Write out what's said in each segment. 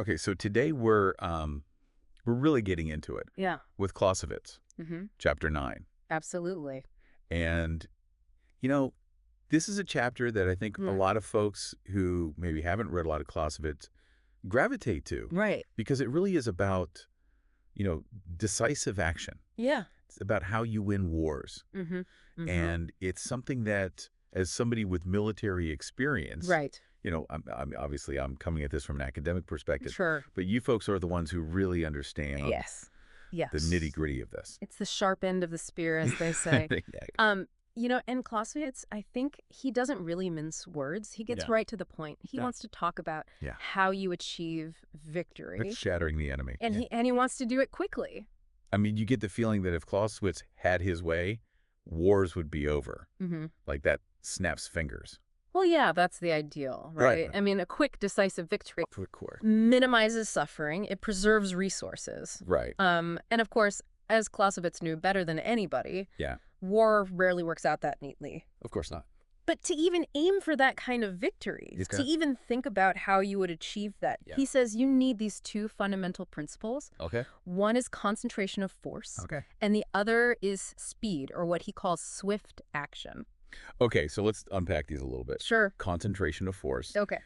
Okay, so today we're really getting into it. Yeah. With Clausewitz, chapter 9. Absolutely. And, you know, this is a chapter that I think a lot of folks who maybe haven't read a lot of Clausewitz gravitate to. Right. Because it really is about, decisive action. Yeah. It's about how you win wars. And it's something that, as somebody with military experience, Right. I'm coming at this from an academic perspective. Sure. But you folks are the ones who really understand Yes. the nitty-gritty of this. It's the sharp end of the spear, as they say. And Clausewitz, I think he doesn't really mince words. He gets right to the point. He wants to talk about how you achieve victory. It's shattering the enemy. And he wants to do it quickly. I mean, you get the feeling that if Clausewitz had his way, wars would be over. Like that snaps fingers. Well, yeah, that's the ideal, right? I mean, a quick, decisive victory minimizes suffering. It preserves resources. Right. And of course, as Clausewitz knew better than anybody, war rarely works out that neatly. Of course not. But to even aim for that kind of victory, to even think about how you would achieve that, he says you need these two fundamental principles. Okay. One is concentration of force, and the other is speed, or what he calls swift action. Okay, so let's unpack these a little bit. Sure. Concentration of force. Okay.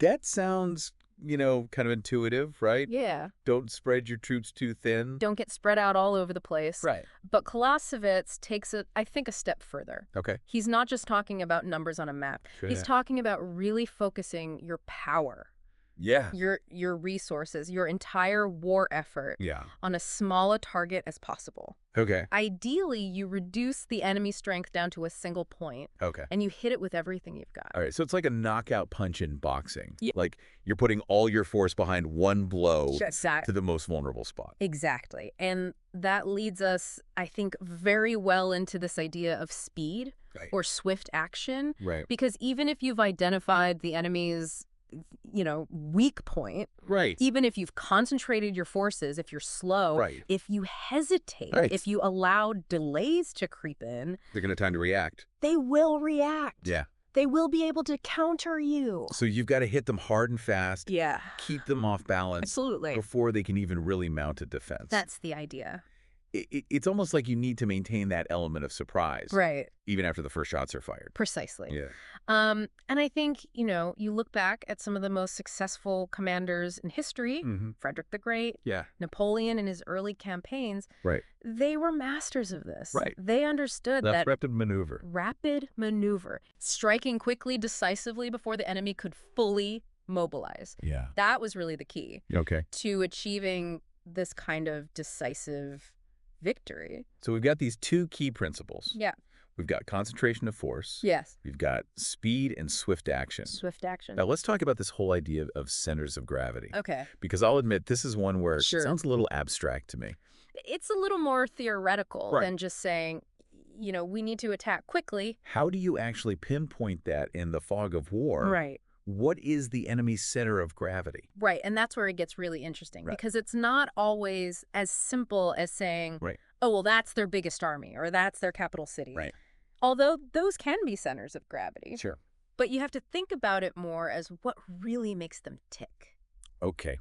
That sounds, kind of intuitive, right? Yeah. Don't spread your troops too thin. Don't get spread out all over the place. Right. But Clausewitz takes it, I think, a step further. Okay. He's not just talking about numbers on a map. He's talking about really focusing your power. Yeah. Your resources, your entire war effort on as small a target as possible. Okay. Ideally, you reduce the enemy strength down to a single point. Okay. And you hit it with everything you've got. All right, so it's like a knockout punch in boxing. Yeah. Like you're putting all your force behind one blow to the most vulnerable spot. Exactly. And that leads us, I think, very well into this idea of speed or swift action. Right. Because even if you've identified the enemy's weak point. Right. Even if you've concentrated your forces, if you're slow, if you hesitate, if you allow delays to creep in, they're going to have time to react. They will react. Yeah. They will be able to counter you. So you've got to hit them hard and fast. Yeah. Keep them off balance. Absolutely. Before they can even really mount a defense. That's the idea. It's almost like you need to maintain that element of surprise. Right. Even after the first shots are fired. Precisely. Yeah. And I think, you look back at some of the most successful commanders in history, Frederick the Great, Napoleon in his early campaigns, they were masters of this. Right. They understood that rapid maneuver. Rapid maneuver. Striking quickly, decisively before the enemy could fully mobilize. Yeah. That was really the key to achieving this kind of decisive victory. So we've got these two key principles. Yeah. We've got concentration of force. Yes. We've got speed and swift action. Swift action. Now let's talk about this whole idea of centers of gravity. Okay. Because I'll admit this is one where it sounds a little abstract to me. It's a little more theoretical than just saying, we need to attack quickly. How do you actually pinpoint that in the fog of war? Right. What is the enemy's center of gravity? Right, and that's where it gets really interesting because it's not always as simple as saying, oh, well, that's their biggest army or that's their capital city. Right. Although those can be centers of gravity. Sure. But you have to think about it more as what really makes them tick. Okay.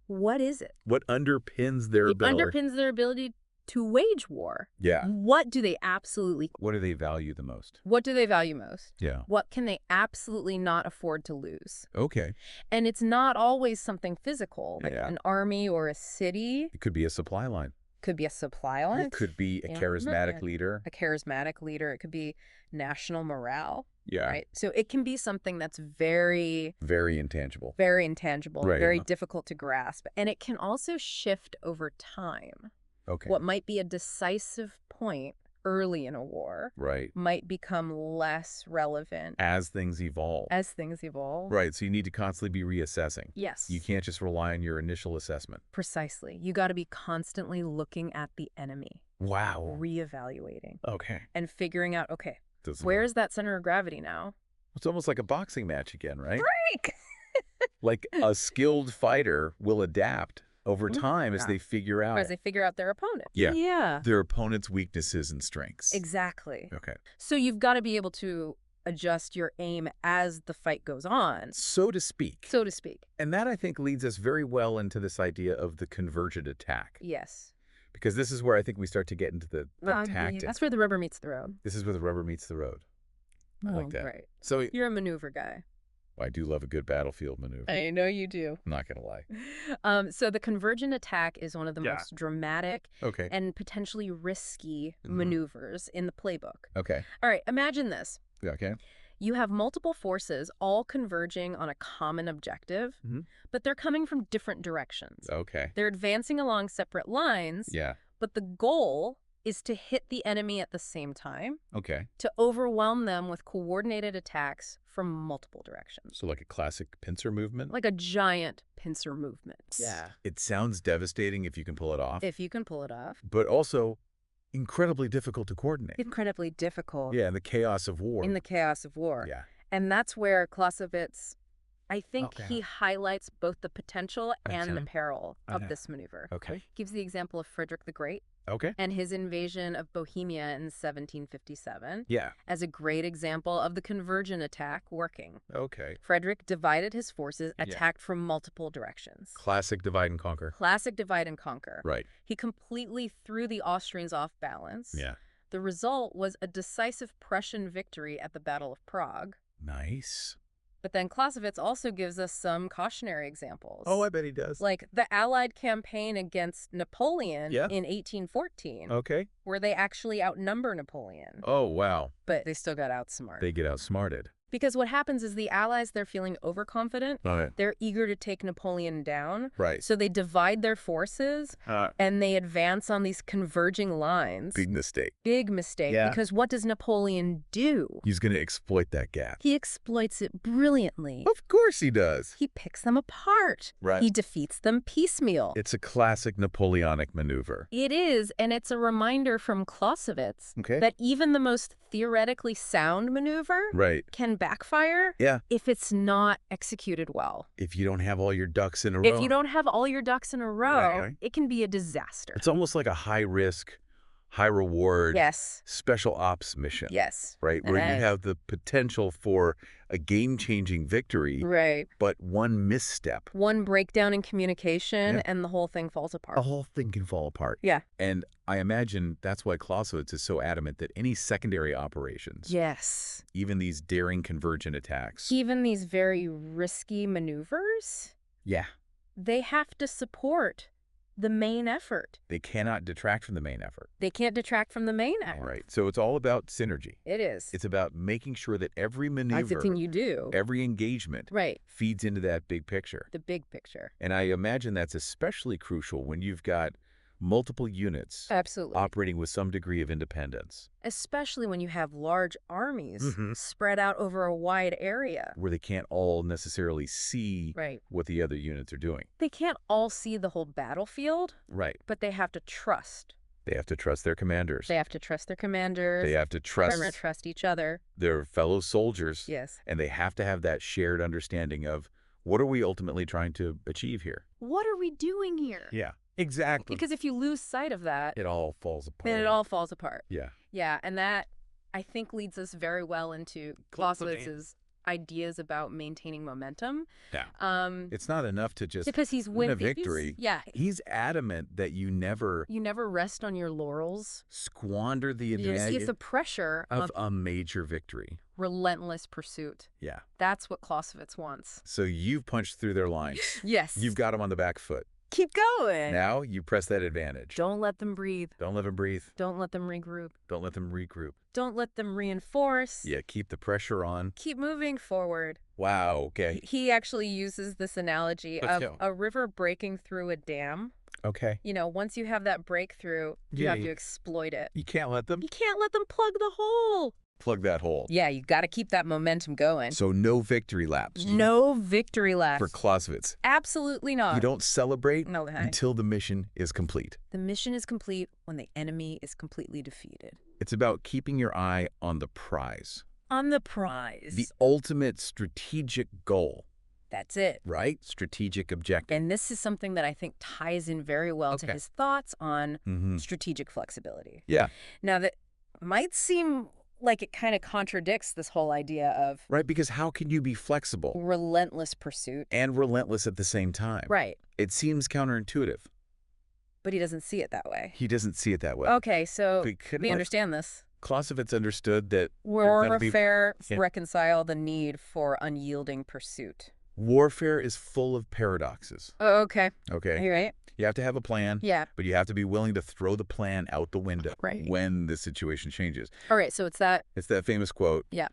What is it? What underpins their ability? It underpins their ability to wage war. Yeah. What do they absolutely... What do they value the most? What do they value most? Yeah. What can they absolutely not afford to lose? Okay. And it's not always something physical, like an army or a city. It could be a supply line. Could be a supply line. It could be a charismatic leader. A charismatic leader. It could be national morale. Yeah. Right. So it can be something that's very... Very intangible. Very intangible. Right. Very difficult to grasp. And it can also shift over time. Okay. What might be a decisive point early in a war might become less relevant as things evolve. Right. So you need to constantly be reassessing. Yes. You can't just rely on your initial assessment. Precisely. You got to be constantly looking at the enemy. Wow. Reevaluating. Okay. And figuring out, okay, where's that center of gravity now? It's almost like a boxing match again, right? Break! Like a skilled fighter will adapt over time as they figure out. As they figure out their opponent. Yeah. Their opponent's weaknesses and strengths. Exactly. Okay. So you've got to be able to adjust your aim as the fight goes on. So to speak. So to speak. And that, I think, leads us very well into this idea of the convergent attack. Yes. Because this is where I think we start to get into the tactics. That's where the rubber meets the road. This is where the rubber meets the road. I like that. Right. So you're a maneuver guy. I do love a good battlefield maneuver. I know you do. I'm not going to lie. So the convergent attack is one of the most dramatic and potentially risky maneuvers in the playbook. Okay. All right. Imagine this. Yeah, okay. You have multiple forces all converging on a common objective, but they're coming from different directions. Okay. They're advancing along separate lines, but the goal is to hit the enemy at the same time. Okay. To overwhelm them with coordinated attacks from multiple directions. So like a classic pincer movement? Like a giant pincer movement. Yeah. It sounds devastating if you can pull it off. If you can pull it off. But also incredibly difficult to coordinate. Incredibly difficult. Yeah, in the chaos of war. In the chaos of war. Yeah. And that's where Clausewitz, I think he highlights both the potential and the peril of this maneuver. Okay. Gives the example of Frederick the Great. Okay. And his invasion of Bohemia in 1757. Yeah. As a great example of the convergent attack working. Okay. Frederick divided his forces, attacked from multiple directions. Classic divide and conquer. Classic divide and conquer. Right. He completely threw the Austrians off balance. Yeah. The result was a decisive Prussian victory at the Battle of Prague. Nice. But then Clausewitz also gives us some cautionary examples. Oh, I bet he does. Like the Allied campaign against Napoleon in 1814. Okay. Where they actually outnumber Napoleon. Oh, wow. But they still got outsmarted. They get outsmarted. Because what happens is the Allies, they're feeling overconfident. They're eager to take Napoleon down. Right. So they divide their forces and they advance on these converging lines. Big mistake. Big mistake. Yeah. Because what does Napoleon do? He's going to exploit that gap. He exploits it brilliantly. Of course he does. He picks them apart. Right. He defeats them piecemeal. It's a classic Napoleonic maneuver. It is, and it's a reminder from Clausewitz that even the most theoretically sound maneuver can backfire if it's not executed well. If you don't have all your ducks in a row. If you don't have all your ducks in a row, it can be a disaster. It's almost like a high-risk, high-reward special ops mission. Yes. Right? Where you have the potential for a game-changing victory. Right. But one misstep. One breakdown in communication and the whole thing falls apart. The whole thing can fall apart. Yeah. And I imagine that's why Clausewitz is so adamant that any secondary operations. Yes. Even these daring convergent attacks. Even these very risky maneuvers. Yeah. They have to support the main effort. They cannot detract from the main effort. They can't detract from the main effort. All right. So it's all about synergy. It is. It's about making sure that every maneuver, everything you do, every engagement feeds into that big picture. The big picture. And I imagine that's especially crucial when you've got multiple units operating with some degree of independence. Especially when you have large armies spread out over a wide area. Where they can't all necessarily see what the other units are doing. They can't all see the whole battlefield. Right. But they have to trust. They have to trust their commanders. They have to trust their commanders. They have to trust each other. Their fellow soldiers. Yes. And they have to have that shared understanding of what are we ultimately trying to achieve here? What are we doing here? Yeah. Exactly. Because if you lose sight of that, it all falls apart. Then it all falls apart. Yeah. Yeah, and that, I think, leads us very well into Clausewitz's ideas about maintaining momentum. Yeah. It's not enough to just because he's win a victory. He's adamant that you never rest on your laurels. Squander the advantage. It's the pressure of a major victory. Relentless pursuit. Yeah. That's what Clausewitz wants. So you've punched through their lines. Yes. You've got them on the back foot. Keep going. Now you press that advantage. Don't let them breathe. Don't let them breathe. Don't let them regroup. Don't let them regroup. Don't let them reinforce. Yeah, keep the pressure on. Keep moving forward. Wow, okay. He actually uses this analogy of a river breaking through a dam. Okay. You know, once you have that breakthrough, you have to exploit it. You can't let them. You can't let them plug the hole. Plug that hole. Yeah, you got to keep that momentum going. So no victory laps. No victory laps. For Clausewitz. Absolutely not. You don't celebrate until the mission is complete. The mission is complete when the enemy is completely defeated. It's about keeping your eye on the prize. On the prize. The ultimate strategic goal. That's it. Right? Strategic objective. And this is something that I think ties in very well to his thoughts on strategic flexibility. Yeah. Now, that might seem like it kind of contradicts this whole idea of... Right, because how can you be flexible? Relentless pursuit. And relentless at the same time. Right. It seems counterintuitive. But he doesn't see it that way. He doesn't see it that way. Okay, so we understand this. Clausewitz understood that... Warfare reconcile the need for unyielding pursuit. Warfare is full of paradoxes. Oh, okay. Okay. You're right. You have to have a plan. Yeah. But you have to be willing to throw the plan out the window when the situation changes. All right, so it's that famous quote. Yeah.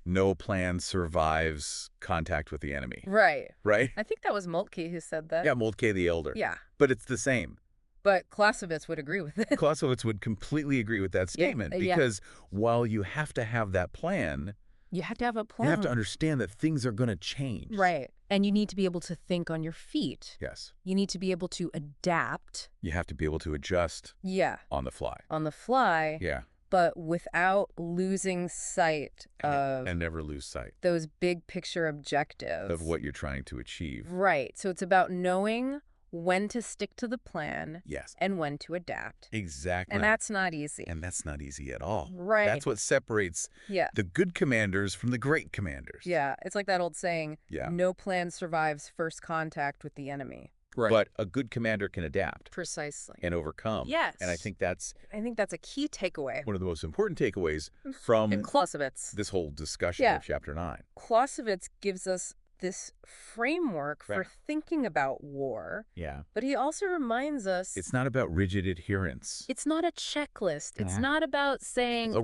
No plan survives contact with the enemy. Right. Right? I think that was Moltke who said that. Yeah, Moltke the Elder. Yeah. But it's the same. But Clausewitz would agree with it. Clausewitz would completely agree with that statement because while you have to have that plan... You have to have a plan. You have to understand that things are going to change. Right. And you need to be able to think on your feet. Yes. You need to be able to adapt. You have to be able to adjust. Yeah. On the fly. On the fly. Yeah. But without losing sight of... And never lose sight. Those big picture objectives. Of what you're trying to achieve. Right. So it's about knowing when to stick to the plan. Yes. And when to adapt. Exactly. And that's not easy. And that's not easy at all. Right. That's what separates the good commanders from the great commanders. Yeah. It's like that old saying, no plan survives first contact with the enemy. Right. But a good commander can adapt. Precisely. And overcome. Yes. And I think that's a key takeaway. One of the most important takeaways from Clausewitz. This whole discussion of Chapter 9. Clausewitz gives us this framework for thinking about war. Yeah. But he also reminds us... It's not about rigid adherence. It's not a checklist. It's not about saying,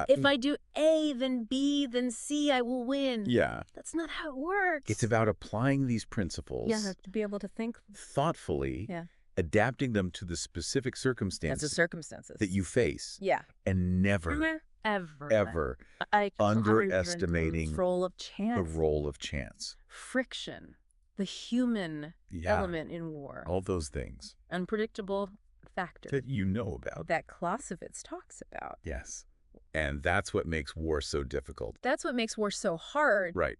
if I do A, then B, then C, I will win. Yeah. That's not how it works. It's about applying these principles. Yeah, to be able to think... thoughtfully. Yeah. Adapting them to the specific circumstances. That you face. Yeah. And never... Ever underestimating the role of chance. Friction, the human element in war. All those things. Unpredictable factors. That you know about. That Clausewitz talks about. Yes. And that's what makes war so difficult. That's what makes war so hard. Right.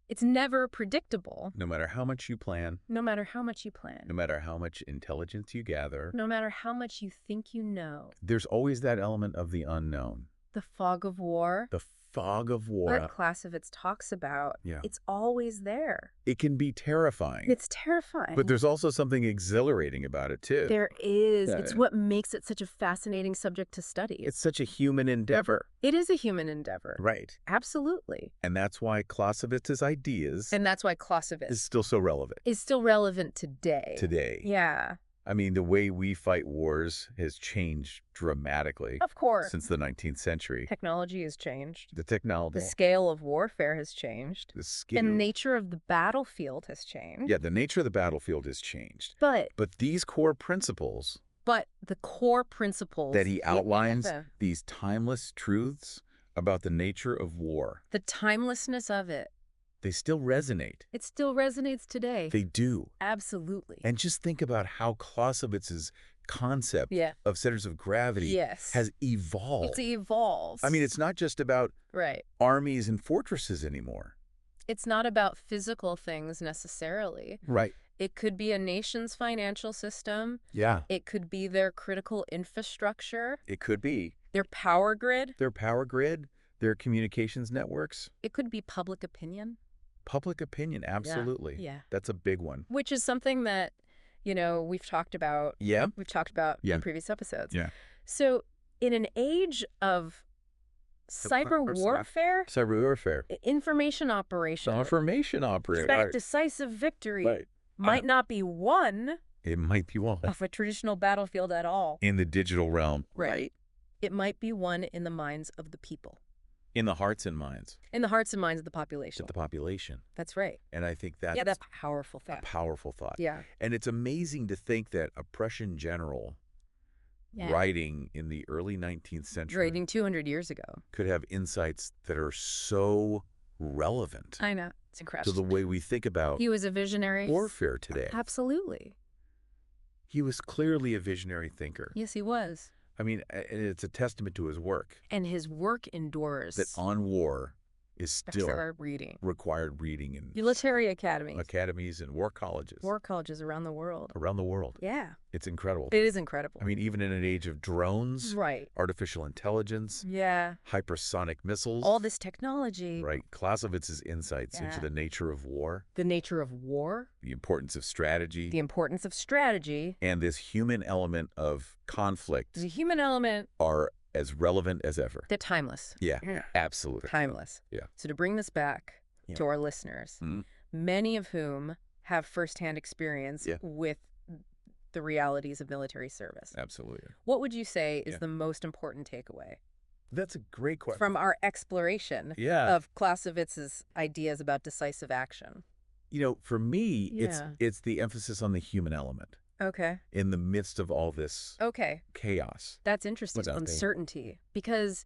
It's never predictable. No matter how much you plan. No matter how much you plan. No matter how much intelligence you gather. No matter how much you think you know. There's always that element of the unknown. The fog of war. The fog of war. That Clausewitz talks about. Yeah. It's always there. It can be terrifying. It's terrifying. But there's also something exhilarating about it, too. There is. It's what makes it such a fascinating subject to study. It's such a human endeavor. It is a human endeavor. Right. Absolutely. And that's why Clausewitz's ideas... And that's why Clausewitz... is still so relevant. Is still relevant today. Today. Yeah. I mean, the way we fight wars has changed dramatically. Of course. Since the 19th century. Technology has changed. The technology. The scale of warfare has changed. The scale. And the nature of the battlefield has changed. Yeah, the nature of the battlefield has changed. But these core principles... But the core principles... that he outlines, these timeless truths about the nature of war. The timelessness of it. They still resonate. It still resonates today. They do. Absolutely. And just think about how Clausewitz's concept of centers of gravity has evolved. It's evolved. I mean, it's not just about armies and fortresses anymore. It's not about physical things necessarily. Right. It could be a nation's financial system. Yeah. It could be their critical infrastructure. It could be. Their power grid. Their communications networks. It could be public opinion. Public opinion, absolutely. Yeah. That's a big one. Which is something that, we've talked about. Yeah. We've talked about in previous episodes. Yeah. So in an age of cyber warfare, information operation, decisive victory might not be won. It might be won. Of a traditional battlefield at all. In the digital realm. Right. It might be won in the minds of the people. In the hearts and minds. In the hearts and minds of the population. Of the population. That's right. And I think that's... Yeah, that's a powerful thought. A powerful thought. Yeah. And it's amazing to think that a Prussian general writing in the early 19th century... Writing 200 years ago. ...could have insights that are so relevant. I know. It's incredible. To the way we think about... He was a visionary. ...warfare today. Absolutely. He was clearly a visionary thinker. Yes, he was. I mean, it's a testament to his work. And his work endures. That On War is still required reading in military academies and war colleges. War colleges around the world. Around the world. Yeah. It's incredible. It is incredible. I mean, even in an age of drones, right, artificial intelligence, hypersonic missiles. All this technology. Right. Clausewitz's insights into the nature of war. The nature of war. The importance of strategy. The importance of strategy. And this human element of conflict. The human element. Are as relevant as ever. They're timeless. Yeah, absolutely. Timeless. Yeah. So to bring this back to our listeners, many of whom have firsthand experience with the realities of military service. Absolutely. What would you say is the most important takeaway? That's a great question. From our exploration of Clausewitz's ideas about decisive action. You know, for me, it's the emphasis on the human element. Okay. In the midst of all this chaos. That's interesting. Uncertainty. Because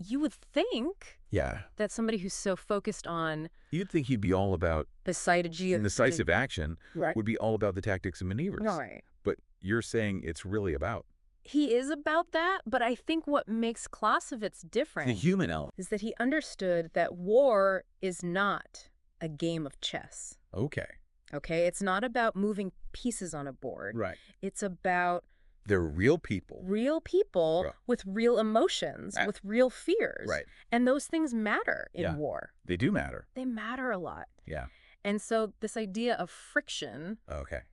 you would think that somebody who's so focused on... You'd think he'd be all about... decisive action would be all about the tactics and maneuvers. Right. But you're saying it's really about... He is about that, but I think what makes Clausewitz different... The human element. ...is that he understood that war is not a game of chess. Okay, it's not about moving pieces on a board. Right. It's about... They're real people. Real people with real emotions, with real fears. Right. And those things matter in war. They do matter. They matter a lot. Yeah. And so this idea of friction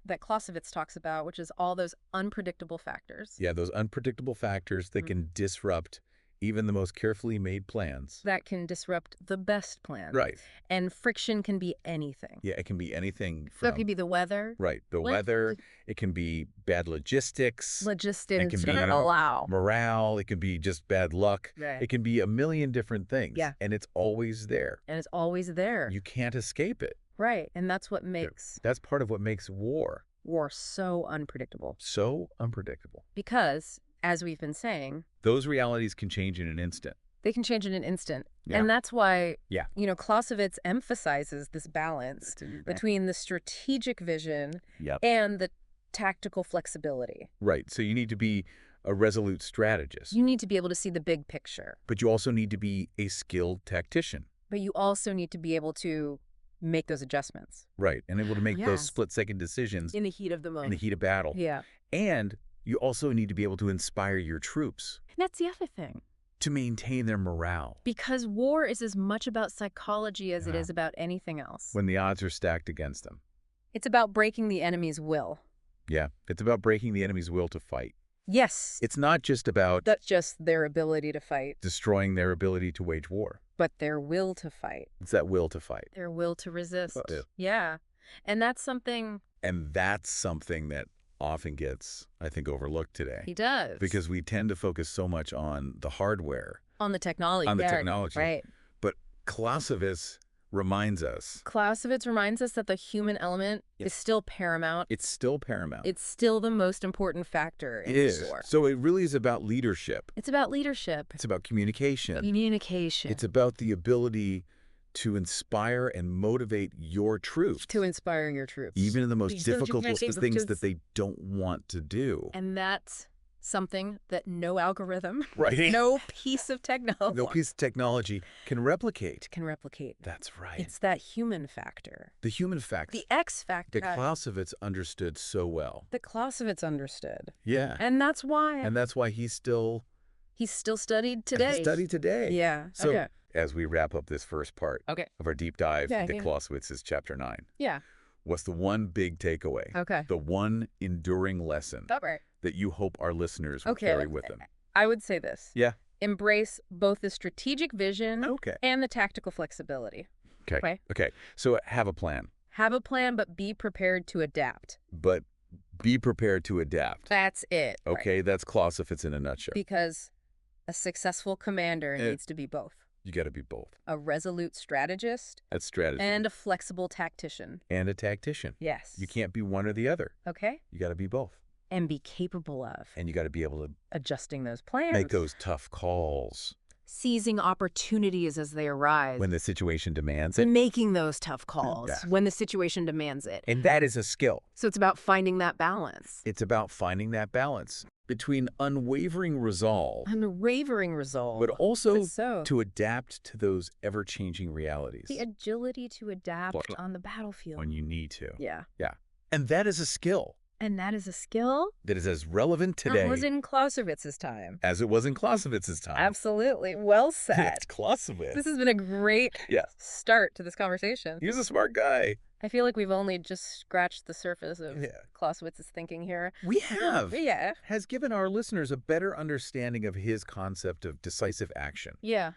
that Clausewitz talks about, which is all those unpredictable factors. Yeah, those unpredictable factors that can disrupt even the most carefully made plans. That can disrupt the best plans. Right. And friction can be anything. Yeah, it can be anything. So it could be the weather. Right. The weather. It can be bad logistics. It can be morale. It can be just bad luck. Right. It can be a million different things. Yeah. And it's always there. And it's always there. You can't escape it. Right. And that's what makes... That's part of what makes war. War so unpredictable. So unpredictable. Because... as we've been saying, those realities can change in an instant. They can change in an instant. Yeah. And that's why, you know, Clausewitz emphasizes this balance between the strategic vision and the tactical flexibility. Right. So you need to be a resolute strategist. You need to be able to see the big picture. But you also need to be a skilled tactician. But you also need to be able to make those adjustments. Right. And able to make those split-second decisions. In the heat of the moment. In the heat of battle. Yeah. And you also need to be able to inspire your troops. And that's the other thing. To maintain their morale. Because war is as much about psychology as it is about anything else. When the odds are stacked against them. It's about breaking the enemy's will. Yeah, it's about breaking the enemy's will to fight. Yes. It's not just about... That's just their ability to fight. Destroying their ability to wage war. But their will to fight. It's that will to fight. Their will to resist. Yeah. And that's something... And that's something that often gets, I think, overlooked today. He does. Because we tend to focus so much on the hardware. On the technology. On the technology. Right. But Clausewitz reminds us. Clausewitz reminds us that the human element is still paramount. It's still paramount. It's still the most important factor in war. So it really is about leadership. It's about leadership. It's about communication. Communication. It's about the ability to inspire and motivate your troops. To inspire your troops. Even in the most difficult things that they don't want to do. And that's something that no algorithm, right? No piece of technology. No piece of technology can replicate. That's right. It's that human factor. The human factor. The X factor. That Clausewitz understood so well. That Clausewitz understood. Yeah. And that's why. And that's why he's still studied today. Yeah. So as we wrap up this first part of our deep dive into Clausewitz's Chapter 9. Yeah. What's the one big takeaway? Okay. The one enduring lesson that you hope our listeners will carry with them? I would say this. Yeah. Embrace both the strategic vision and the tactical flexibility. Okay. So have a plan. Have a plan, but be prepared to adapt. But be prepared to adapt. That's it. Okay, that's Clausewitz in a nutshell. Because a successful commander needs to be both. You got to be both. A resolute strategist. That's strategy. And a flexible tactician. And a tactician. Yes. You can't be one or the other. Okay. You got to be both. And be capable of. And you got to be able to... adjusting those plans. Make those tough calls. seizing opportunities as they arise. When the situation demands it. Making those tough calls when the situation demands it. And that is a skill. So it's about finding that balance. It's about finding that balance between unwavering resolve. But also to adapt to those ever-changing realities. The agility to adapt on the battlefield. When you need to. Yeah. Yeah. And that is a skill. And that is a skill that is as relevant today as it was in Clausewitz's time. As it was in Clausewitz's time. Absolutely. Well said. Yes, Clausewitz. This has been a great start to this conversation. He's a smart guy. I feel like we've only just scratched the surface of Clausewitz's thinking here. We have. Yeah. Has given our listeners a better understanding of his concept of decisive action. Yeah.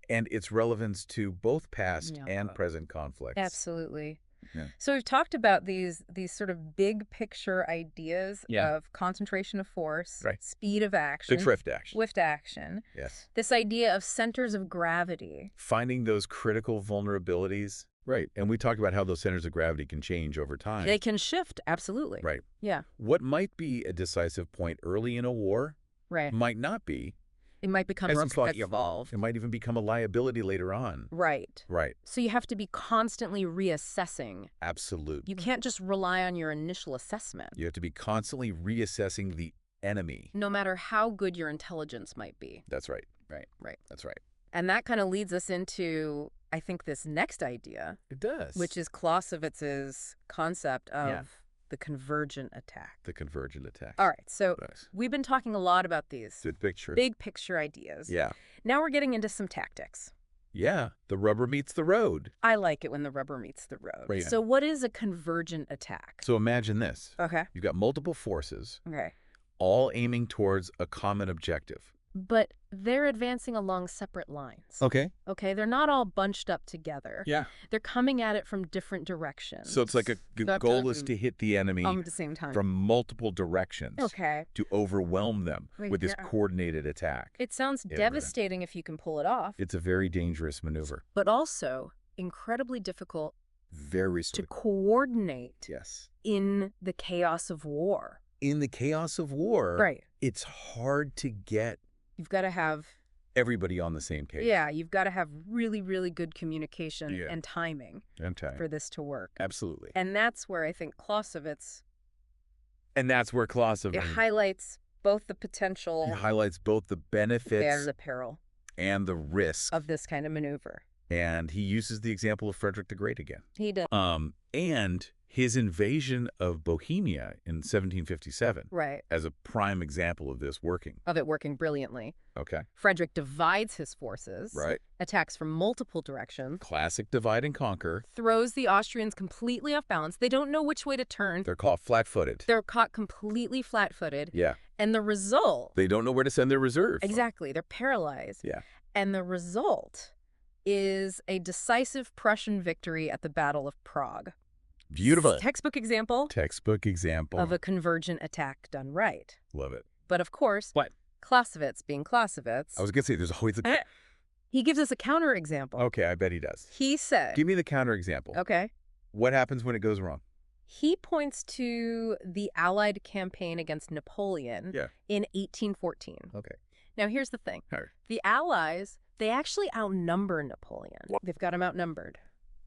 And its relevance to both past and present conflicts. Absolutely. Yeah. So we've talked about these sort of big picture ideas of concentration of force, speed of action, swift action. Yes. This idea of centers of gravity. Finding those critical vulnerabilities. Right. And we talked about how those centers of gravity can change over time. They can shift. Absolutely. Right. Yeah. What might be a decisive point early in a war might not be. It might become evolved. It might even become a liability later on. Right. Right. So you have to be constantly reassessing. Absolutely. You can't just rely on your initial assessment. You have to be constantly reassessing the enemy. No matter how good your intelligence might be. That's right. Right. That's right. And that kind of leads us into, I think, this next idea. It does. Which is Clausewitz's concept of the convergent attack. The convergent attack. All right. So we've been talking a lot about these big picture ideas. Yeah. Now we're getting into some tactics. Yeah. The rubber meets the road. I like it when the rubber meets the road. Right. So what is a convergent attack? So imagine this. Okay. You've got multiple forces. Okay. All aiming towards a common objective. But they're advancing along separate lines. Okay. Okay, they're not all bunched up together. Yeah. They're coming at it from different directions. So it's like the goal is to hit the enemy at the same time from multiple directions. Okay. To overwhelm them with this coordinated attack. It sounds devastating if you can pull it off. It's a very dangerous maneuver. But also incredibly difficult to coordinate in the chaos of war. In the chaos of war, it's hard to get You've got to have everybody on the same page. Yeah, you've got to have really, really good communication and timing for this to work. Absolutely. And that's where I think Clausewitz... It highlights both the potential... It highlights both the benefits... and the peril. And the risk. Of this kind of maneuver. And he uses the example of Frederick the Great again. He does. And his invasion of Bohemia in 1757 as a prime example of this working. Of it working brilliantly. Okay. Frederick divides his forces. Attacks from multiple directions. Classic divide and conquer. Throws the Austrians completely off balance. They don't know which way to turn. They're caught flat-footed. They're caught completely flat-footed. Yeah. And the result... They don't know where to send their reserve. Exactly. They're paralyzed. Yeah. And the result is a decisive Prussian victory at the Battle of Prague. Beautiful. Textbook example. Of a convergent attack done right. Love it. But of course, Clausewitz being Clausewitz. I was going to say, there's always a... He gives us a counter example. Okay, I bet he does. He said... Give me the counter example. Okay. What happens when it goes wrong? He points to the Allied campaign against Napoleon in 1814. Okay. Now, here's the thing. The Allies, they actually outnumber Napoleon. They've got him outnumbered.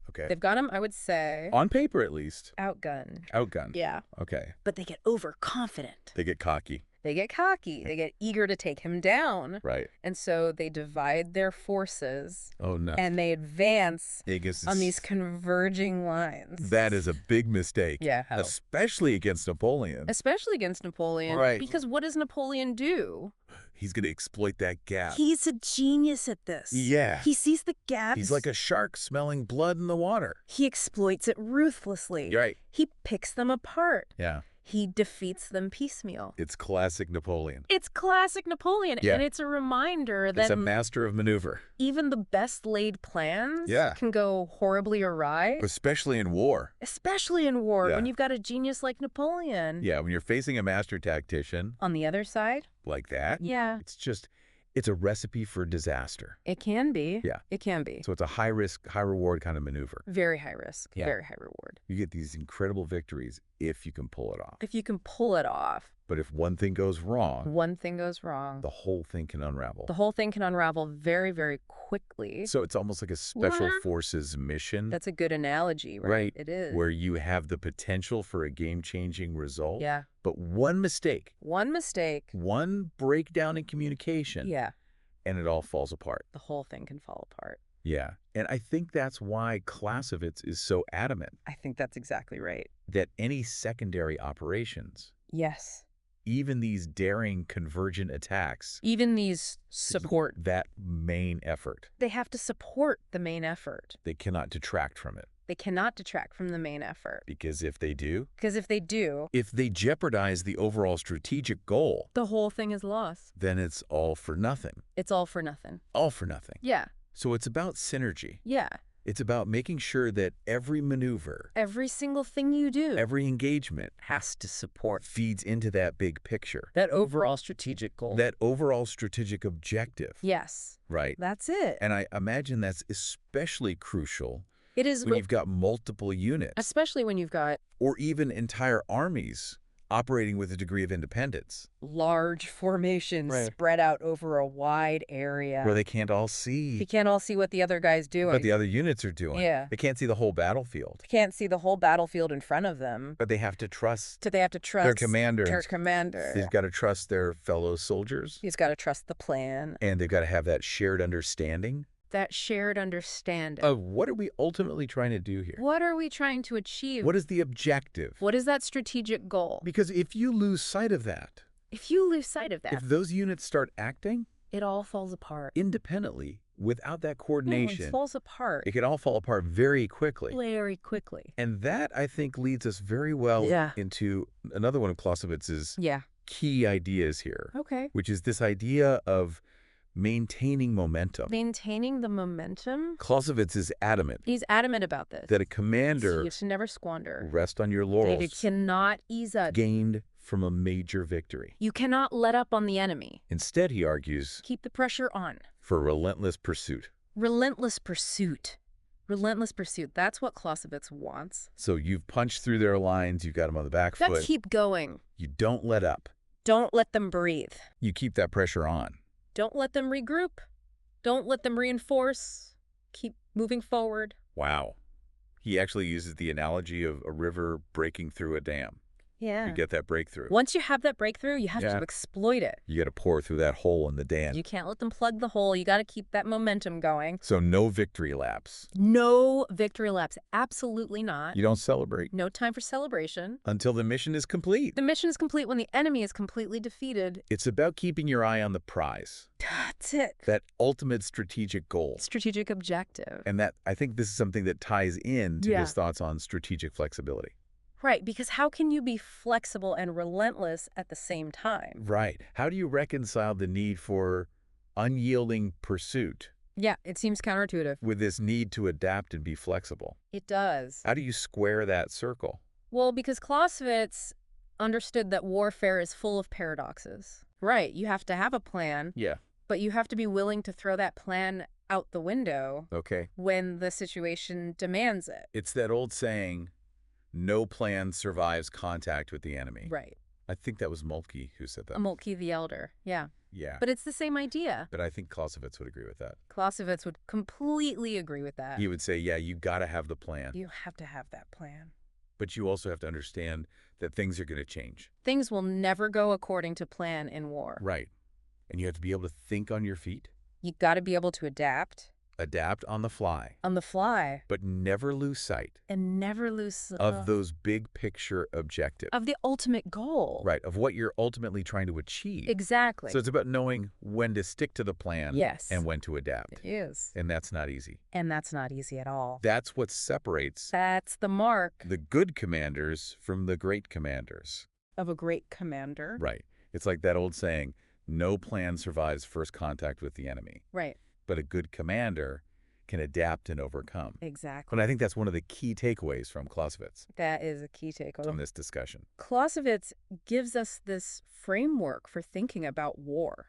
Okay. They've got him, I would say... On paper, at least. Outgunned. Outgunned. Yeah. Okay. But they get overconfident. They get cocky. They get cocky. They get eager to take him down. Right. And so they divide their forces. Oh, no. And they advance on these converging lines. That is a big mistake. Yeah. Especially against Napoleon. Especially against Napoleon. Right. Because what does Napoleon do? He's going to exploit that gap. He's a genius at this. Yeah. He sees the gaps. He's like a shark smelling blood in the water. He exploits it ruthlessly. Right. He picks them apart. Yeah. He defeats them piecemeal. It's classic Napoleon. It's classic Napoleon. Yeah. And it's a reminder that... It's a master of maneuver. Even the best laid plans can go horribly awry. Especially in war. Especially in war, when you've got a genius like Napoleon. Yeah, when you're facing a master tactician. On the other side. Like that. Yeah. It's a recipe for disaster. It can be. Yeah. It can be. So it's a high risk, high reward kind of maneuver. Very high risk. Yeah. Very high reward. You get these incredible victories if you can pull it off. If you can pull it off. But if one thing goes wrong, the whole thing can unravel. The whole thing can unravel very, very quickly. So it's almost like a special forces mission. That's a good analogy, right? It is. Where you have the potential for a game-changing result. Yeah. But one mistake. One breakdown in communication. Yeah. And it all falls apart. The whole thing can fall apart. Yeah. And I think that's why Clausewitz is so adamant. I think that's exactly right. That any secondary operations. Yes. Even these daring convergent attacks. Even these support. That main effort. They have to support the main effort. They cannot detract from it. They cannot detract from the main effort. Because if they do. If they jeopardize the overall strategic goal. The whole thing is lost. Then it's all for nothing. It's all for nothing. All for nothing. Yeah. So it's about synergy. Yeah. It's about making sure that every maneuver, every single thing you do, every engagement has to support, feeds into that big picture. That overall strategic goal. That overall strategic objective. Yes. Right. That's it. And I imagine that's especially crucial. It is when you've got multiple units. Especially when you've got. Or even entire armies operating with a degree of independence. Large formations spread out over a wide area. Where they can't all see. You can't all see what the other guy's doing. What the other units are doing. Yeah. They can't see the whole battlefield. They can't see the whole battlefield in front of them. But they have to trust. Their commander. They've got to trust their fellow soldiers. He's got to trust the plan. And they've got to have that shared understanding. Of what are we ultimately trying to do here? What are we trying to achieve? What is the objective? What is that strategic goal? Because if you lose sight of that. If those units start acting. It all falls apart. Independently, without that coordination. It falls apart. It can all fall apart very quickly. And that, I think, leads us very well into another one of Clausewitz's key ideas here. Okay. Which is this idea of maintaining momentum. Maintaining the momentum? Clausewitz is adamant. He's adamant about this. That a commander. You have to never squander. Rest on your laurels. You cannot ease up. Gained from a major victory. You cannot let up on the enemy. Instead, he argues. Keep the pressure on. For relentless pursuit. Relentless pursuit. That's what Clausewitz wants. So you've punched through their lines. You've got them on the back foot. Just keep going. You don't let up. Don't let them breathe. You keep that pressure on. Don't let them regroup. Don't let them reinforce. Keep moving forward. Wow. He actually uses the analogy of a river breaking through a dam. Yeah. You get that breakthrough. Once you have that breakthrough, you have to exploit it. You got to pour through that hole in the dam. You can't let them plug the hole. You got to keep that momentum going. So no victory laps. No victory laps. Absolutely not. You don't celebrate. No time for celebration. Until the mission is complete. The mission is complete when the enemy is completely defeated. It's about keeping your eye on the prize. That's it. That ultimate strategic goal. Strategic objective. And that, I think this is something that ties in to his thoughts on strategic flexibility. Right, because how can you be flexible and relentless at the same time? Right. How do you reconcile the need for unyielding pursuit? Yeah, it seems counterintuitive. With this need to adapt and be flexible. It does. How do you square that circle? Well, because Clausewitz understood that warfare is full of paradoxes. Right, you have to have a plan. Yeah. But you have to be willing to throw that plan out the window. Okay. When the situation demands it. It's that old saying, no plan survives contact with the enemy. Right. I think that was Moltke who said that. Moltke the Elder, yeah. Yeah. But it's the same idea. But I think Clausewitz would agree with that. Clausewitz would completely agree with that. He would say, yeah, you got to have the plan. You have to have that plan. But you also have to understand that things are going to change. Things will never go according to plan in war. Right. And you have to be able to think on your feet. You got to be able to adapt. Adapt on the fly. On the fly. But never lose sight. And never lose of those big picture objectives. Of the ultimate goal. Right. Of what you're ultimately trying to achieve. Exactly. So it's about knowing when to stick to the plan. Yes. And when to adapt. It is. And that's not easy. And that's not easy at all. That's what separates. That's the mark. The good commanders from the great commanders. Of a great commander. Right. It's like that old saying, no plan survives first contact with the enemy. Right. But a good commander can adapt and overcome. Exactly. And I think that's one of the key takeaways from Clausewitz. That is a key takeaway. From this discussion. Clausewitz gives us this framework for thinking about war.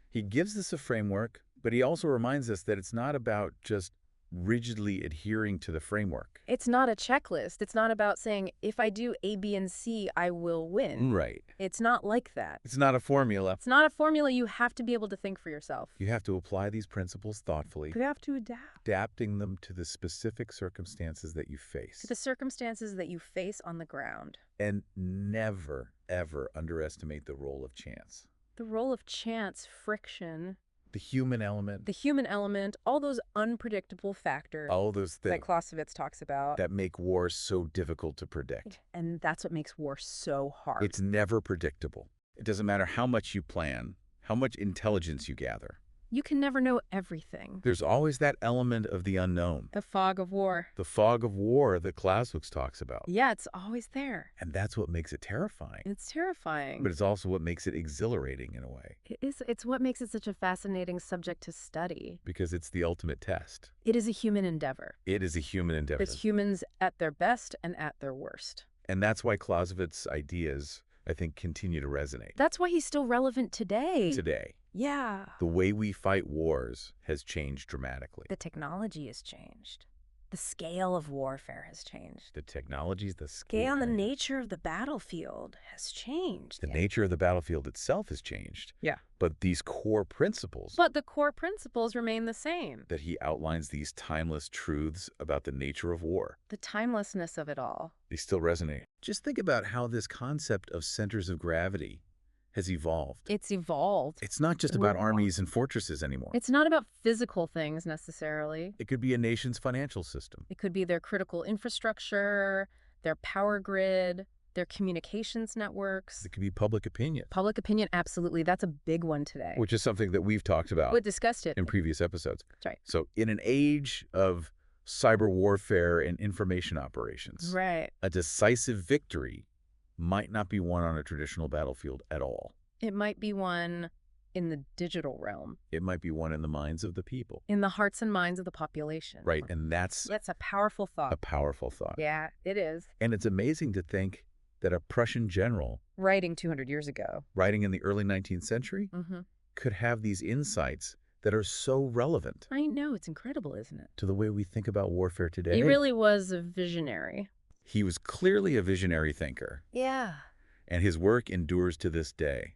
He gives us a framework, but he also reminds us that it's not about just rigidly adhering to the framework. It's not a checklist. It's not about saying, if I do A, B, and C, I will win. Right. It's not like that. It's not a formula. It's not a formula. You have to be able to think for yourself. You have to apply these principles thoughtfully. You have to adapt. Adapting them to the specific circumstances that you face. To the circumstances that you face on the ground. And never, ever underestimate the role of chance. The role of chance, friction. The human element. The human element, all those unpredictable factors. All those things that Clausewitz talks about. That make war so difficult to predict. And that's what makes war so hard. It's never predictable. It doesn't matter how much you plan, how much intelligence you gather. You can never know everything. There's always that element of the unknown. The fog of war. The fog of war that Clausewitz talks about. Yeah, it's always there. And that's what makes it terrifying. It's terrifying. But it's also what makes it exhilarating in a way. It's what makes it such a fascinating subject to study. Because it's the ultimate test. It is a human endeavor. It is a human endeavor. It's humans at their best and at their worst. And that's why Clausewitz's ideas, I think, continue to resonate. That's why he's still relevant today. Today. Yeah. The way we fight wars has changed dramatically. The technology has changed. The scale of warfare has changed. The technologies, the scale. And the nature of the battlefield has changed. The nature of the battlefield itself has changed. Yeah. But these core principles. But the core principles remain the same. That he outlines these timeless truths about the nature of war. The timelessness of it all. They still resonate. Just think about how this concept of centers of gravity has evolved. It's evolved. It's not just about armies and fortresses anymore. It's not about physical things necessarily. It could be a nation's financial system. It could be their critical infrastructure, their power grid, their communications networks. It could be public opinion. Public opinion, absolutely. That's a big one today. Which is something that we've talked about. We discussed it in previous episodes. That's right. So in an age of cyber warfare and information operations, right, a decisive victory might not be won on a traditional battlefield at all. It might be won in the digital realm. It might be won in the minds of the people. In the hearts and minds of the population. Right, and that's a powerful thought. A powerful thought. Yeah, it is. And it's amazing to think that a Prussian general writing 200 years ago, writing in the early 19th century, could have these insights that are so relevant. I know, it's incredible, isn't it? To the way we think about warfare today. He really was a visionary. He was clearly a visionary thinker. Yeah. And his work endures to this day.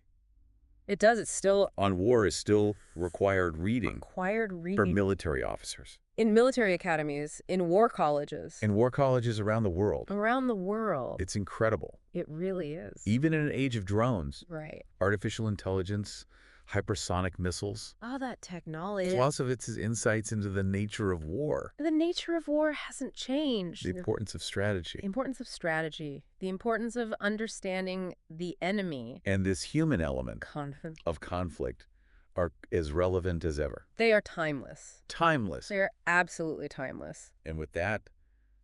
It does. It's still... On War is still required reading. Required reading. For military officers. In military academies, in war colleges. In war colleges around the world. Around the world. It's incredible. It really is. Even in an age of drones. Right. Artificial intelligence, hypersonic missiles. All that technology. Clausewitz's insights into the nature of war. The nature of war hasn't changed. The importance of strategy. The importance of strategy. The importance of understanding the enemy. And this human element of conflict are as relevant as ever. They are timeless. Timeless. They are absolutely timeless. And with that,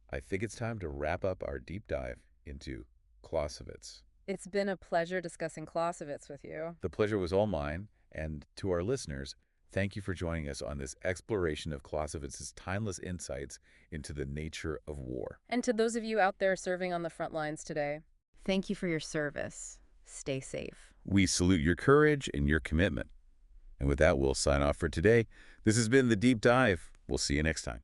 I think it's time to wrap up our deep dive into Clausewitz. It's been a pleasure discussing Clausewitz with you. The pleasure was all mine. And to our listeners, thank you for joining us on this exploration of Clausewitz's timeless insights into the nature of war. And to those of you out there serving on the front lines today, thank you for your service. Stay safe. We salute your courage and your commitment. And with that, we'll sign off for today. This has been The Deep Dive. We'll see you next time.